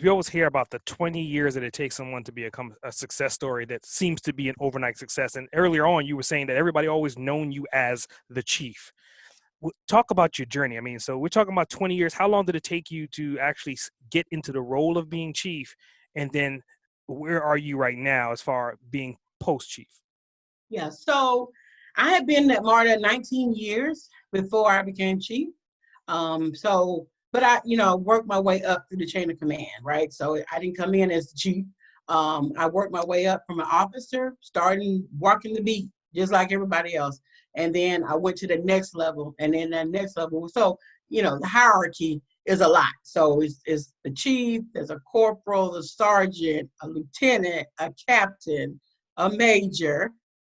we always hear about the 20 years that it takes someone to become a success story that seems to be an overnight success. And earlier on, you were saying that everybody always known you as the chief. Talk about your journey. I mean, so we're talking about 20 years. How long did it take you to actually get into the role of being chief? And then where are you right now as far as being post-chief? Yeah, so I had been at MARTA 19 years before I became chief. But I, worked my way up through the chain of command, right? So I didn't come in as the chief. I worked my way up from an officer, starting walking the beat, just like everybody else. And then I went to the next level, and then that next level. So, the hierarchy is a lot. So it's the chief, there's a corporal, a sergeant, a lieutenant, a captain, a major,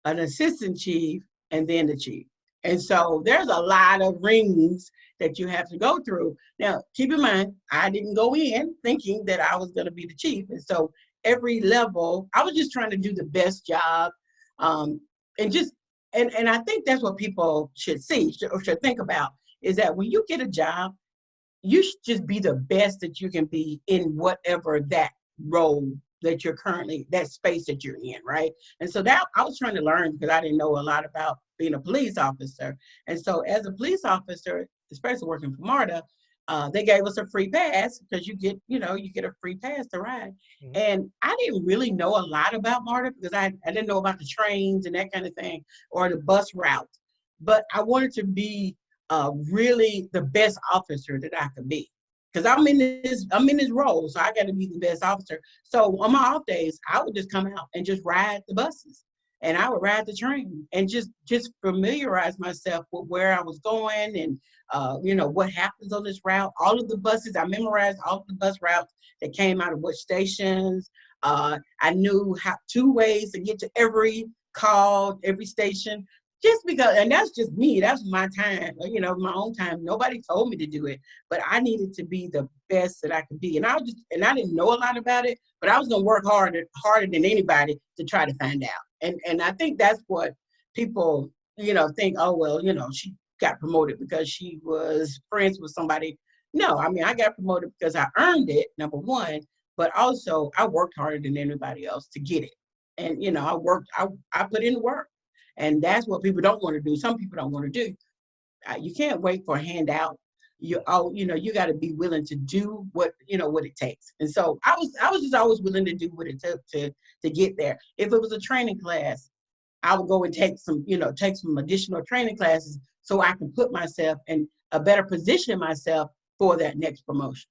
an assistant chief, and then the chief. And so there's a lot of rings that you have to go through. Now, keep in mind, I didn't go in thinking that I was going to be the chief. And so every level, I was just trying to do the best job. And I think that's what people should see or should think about, is that when you get a job, you should just be the best that you can be in whatever that role that you're currently, that space that you're in, right? And so that I was trying to learn, because I didn't know a lot about being a police officer. And so as a police officer, especially working for MARTA, they gave us a free pass, because you get a free pass to ride. Mm-hmm. And I didn't really know a lot about MARTA, because I didn't know about the trains and that kind of thing, or the bus routes. But I wanted to be really the best officer that I could be, because I'm in this role, so I got to be the best officer. So on my off days, I would just come out and just ride the buses, and I would ride the train, and just familiarize myself with where I was going, and what happens on this route. All of the buses, I memorized all of the bus routes that came out of which stations. I knew two ways to get to every call, every station. Just because, and that's just me, that's my time, my own time. Nobody told me to do it, but I needed to be the best that I could be. And I didn't know a lot about it, but I was going to work harder than anybody to try to find out. And I think that's what people, think, oh, well, she got promoted because she was friends with somebody. No, I mean, I got promoted because I earned it, number one, but also I worked harder than anybody else to get it. And, I put in the work. And that's what people don't want to do. Some people don't want to do. You can't wait for a handout. You got to be willing to do what it takes. And so I was just always willing to do what it took to get there. If it was a training class, I would go and take some additional training classes, so I can put myself in a better position myself for that next promotion.